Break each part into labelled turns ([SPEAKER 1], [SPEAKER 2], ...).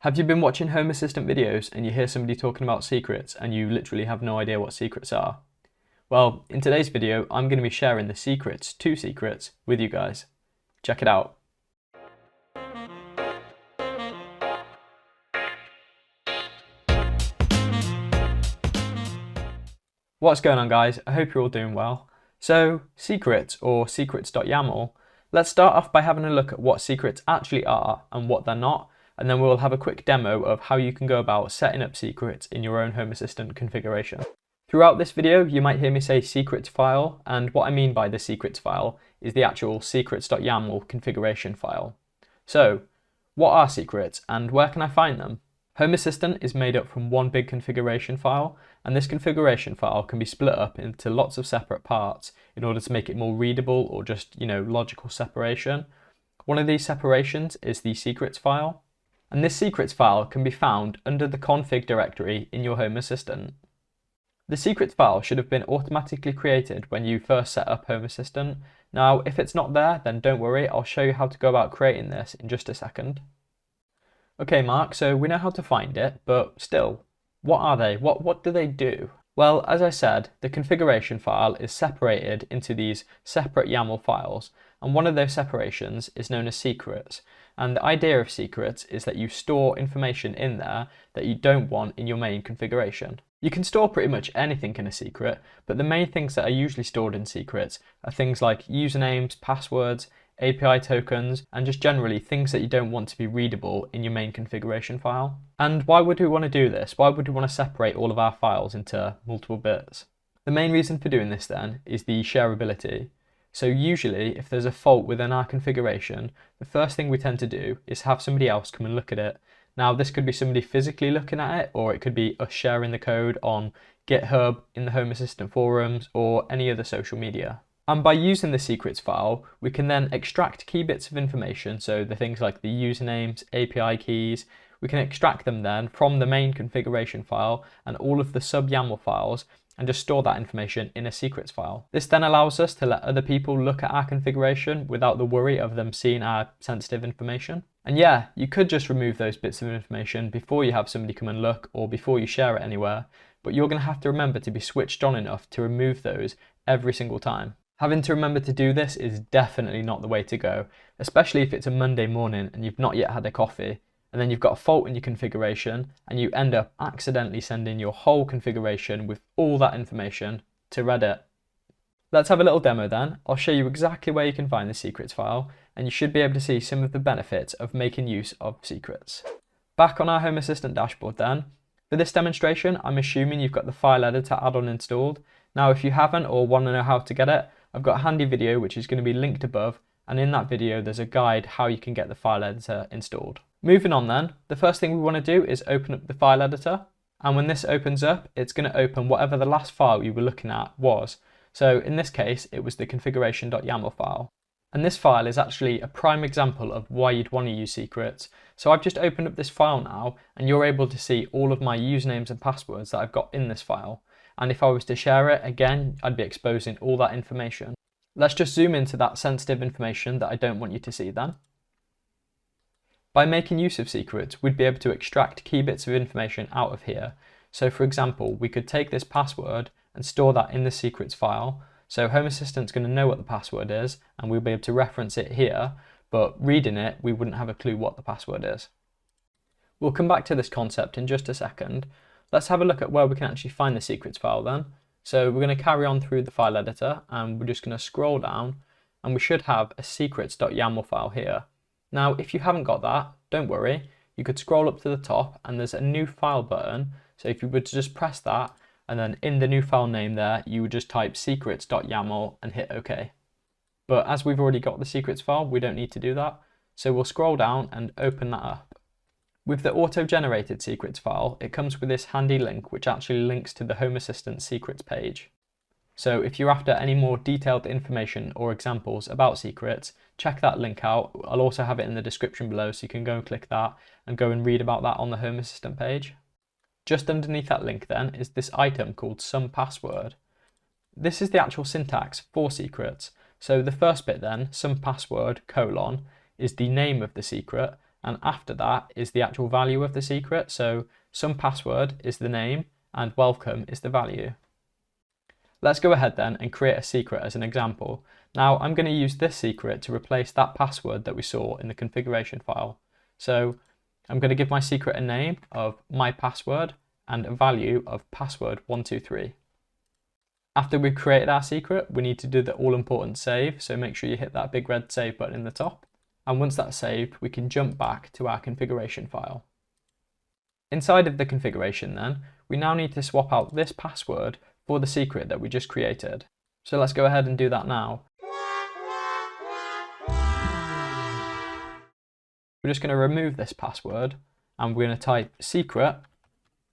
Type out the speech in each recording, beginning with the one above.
[SPEAKER 1] Have you been watching Home Assistant videos and you hear somebody talking about secrets and you literally have no idea what secrets are? Well, in today's video, I'm going to be sharing the secrets, 2 secrets, with you guys. Check it out. What's going on, guys? I hope you're all doing well. So, secrets, or secrets.yaml, let's start off by having a look at what secrets actually are and what they're not, and then we'll have a quick demo of how you can go about setting up secrets in your own Home Assistant configuration. Throughout this video, you might hear me say secrets file, and what I mean by the secrets file is the actual secrets.yaml configuration file. So, what are secrets and where can I find them? Home Assistant is made up from one big configuration file, and this configuration file can be split up into lots of separate parts in order to make it more readable or just, logical separation. One of these separations is the secrets file, and this secrets file can be found under the config directory in your Home Assistant. The secrets file should have been automatically created when you first set up Home Assistant. Now, if it's not there, then don't worry, I'll show you how to go about creating this in just a second. Okay, Mark, so we know how to find it, but still, what are they? What do they do? Well, as I said, the configuration file is separated into these separate YAML files, and one of those separations is known as secrets. And the idea of secrets is that you store information in there that you don't want in your main configuration. You can store pretty much anything in a secret, but the main things that are usually stored in secrets are things like usernames, passwords, API tokens, and just generally things that you don't want to be readable in your main configuration file. And why would we want to do this? Why would we want to separate all of our files into multiple bits? The main reason for doing this then is the shareability. So usually, if there's a fault within our configuration, the first thing we tend to do is have somebody else come and look at it. Now, this could be somebody physically looking at it, or it could be us sharing the code on GitHub, in the Home Assistant forums, or any other social media. And by using the secrets file, we can then extract key bits of information, so the things like the usernames, API keys, we can extract them then from the main configuration file and all of the sub-YAML files, and just store that information in a secrets file. This then allows us to let other people look at our configuration without the worry of them seeing our sensitive information. And yeah, you could just remove those bits of information before you have somebody come and look or before you share it anywhere, but you're going to have to remember to be switched on enough to remove those every single time. Having to remember to do this is definitely not the way to go, especially if it's a Monday morning and you've not yet had a coffee, and then you've got a fault in your configuration and you end up accidentally sending your whole configuration with all that information to Reddit. Let's have a little demo then. I'll show you exactly where you can find the secrets file, and you should be able to see some of the benefits of making use of secrets. Back on our Home Assistant dashboard then, for this demonstration, I'm assuming you've got the file editor add-on installed. Now, if you haven't or want to know how to get it, I've got a handy video which is going to be linked above, and in that video there's a guide how you can get the file editor installed. Moving on then, the first thing we want to do is open up the file editor, and when this opens up, it's going to open whatever the last file you were looking at was. So in this case, it was the configuration.yaml file. And this file is actually a prime example of why you'd want to use secrets. So I've just opened up this file now, and you're able to see all of my usernames and passwords that I've got in this file. And if I was to share it, again, I'd be exposing all that information. Let's just zoom into that sensitive information that I don't want you to see then. By making use of secrets, we'd be able to extract key bits of information out of here. So for example, we could take this password and store that in the secrets file. So Home Assistant's going to know what the password is, and we'll be able to reference it here, but reading it, we wouldn't have a clue what the password is. We'll come back to this concept in just a second. Let's have a look at where we can actually find the secrets file then. So we're going to carry on through the file editor, and we're just going to scroll down, and we should have a secrets.yaml file here. Now, if you haven't got that, don't worry. You could scroll up to the top and there's a new file button. So if you were to just press that, and then in the new file name there, you would just type secrets.yaml and hit OK. But as we've already got the secrets file, we don't need to do that. So we'll scroll down and open that up. With the auto-generated secrets file, it comes with this handy link which actually links to the Home Assistant secrets page. So if you're after any more detailed information or examples about secrets, check that link out. I'll also have it in the description below, so you can go and click that and go and read about that on the Home Assistant page. Just underneath that link then is this item called some password. This is the actual syntax for secrets. So the first bit then, some password : is the name of the secret, and after that is the actual value of the secret. So some password is the name and welcome is the value. Let's go ahead then and create a secret as an example. Now I'm going to use this secret to replace that password that we saw in the configuration file. So I'm going to give my secret a name of my password and a value of password123. After we've created our secret, we need to do the all-important save, so make sure you hit that big red save button in the top. And once that's saved, we can jump back to our configuration file. Inside of the configuration then, we now need to swap out this password for the secret that we just created. So let's go ahead and do that now. We're just going to remove this password and we're going to type secret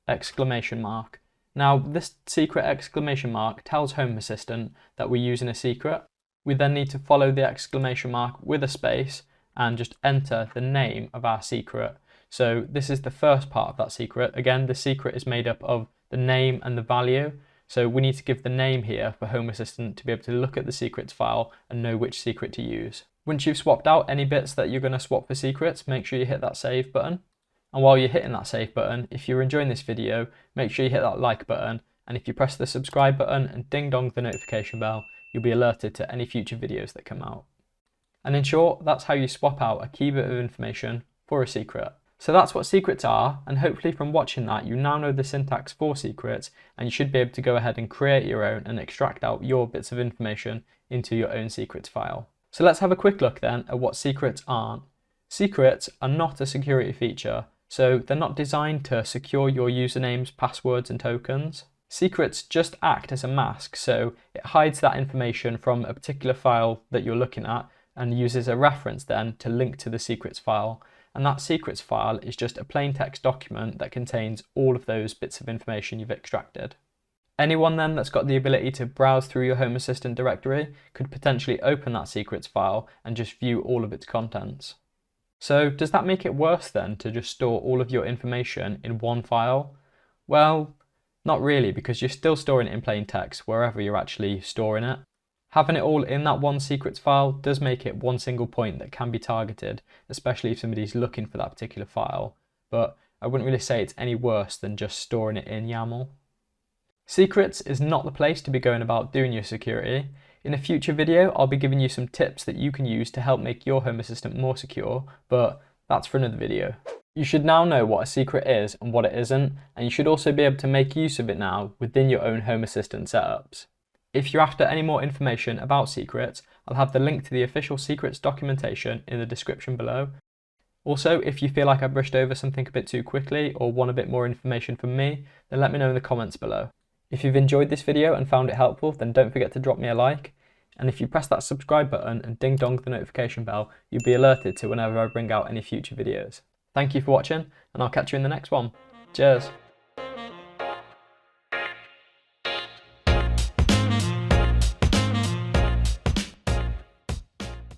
[SPEAKER 1] exclamation mark. Now this secret exclamation mark tells Home Assistant that we're using a secret. We then need to follow the exclamation mark with a space and just enter the name of our secret. So this is the first part of that secret. Again, the secret is made up of the name and the value. So we need to give the name here for Home Assistant to be able to look at the secrets file and know which secret to use. Once you've swapped out any bits that you're going to swap for secrets, make sure you hit that save button. And while you're hitting that save button, if you're enjoying this video, make sure you hit that like button. And if you press the subscribe button and ding dong the notification bell, you'll be alerted to any future videos that come out. And in short, that's how you swap out a key bit of information for a secret. So that's what secrets are, and hopefully from watching that you now know the syntax for secrets, and you should be able to go ahead and create your own and extract out your bits of information into your own secrets file. So let's have a quick look then at what secrets aren't. Secrets are not a security feature, so they're not designed to secure your usernames, passwords and tokens. Secrets just act as a mask, so it hides that information from a particular file that you're looking at and uses a reference then to link to the secrets file. And that secrets file is just a plain text document that contains all of those bits of information you've extracted. Anyone then that's got the ability to browse through your Home Assistant directory could potentially open that secrets file and just view all of its contents. So does that make it worse then to just store all of your information in one file? Well, not really, because you're still storing it in plain text wherever you're actually storing it. Having it all in that one secrets file does make it one single point that can be targeted, especially if somebody's looking for that particular file, but I wouldn't really say it's any worse than just storing it in YAML. Secrets is not the place to be going about doing your security. In a future video, I'll be giving you some tips that you can use to help make your Home Assistant more secure, but that's for another video. You should now know what a secret is and what it isn't, and you should also be able to make use of it now within your own Home Assistant setups. If you're after any more information about secrets, I'll have the link to the official secrets documentation in the description below. Also, if you feel like I brushed over something a bit too quickly or want a bit more information from me, then let me know in the comments below. If you've enjoyed this video and found it helpful, then don't forget to drop me a like. And if you press that subscribe button and ding dong the notification bell, you'll be alerted to whenever I bring out any future videos. Thank you for watching, and I'll catch you in the next one. Cheers!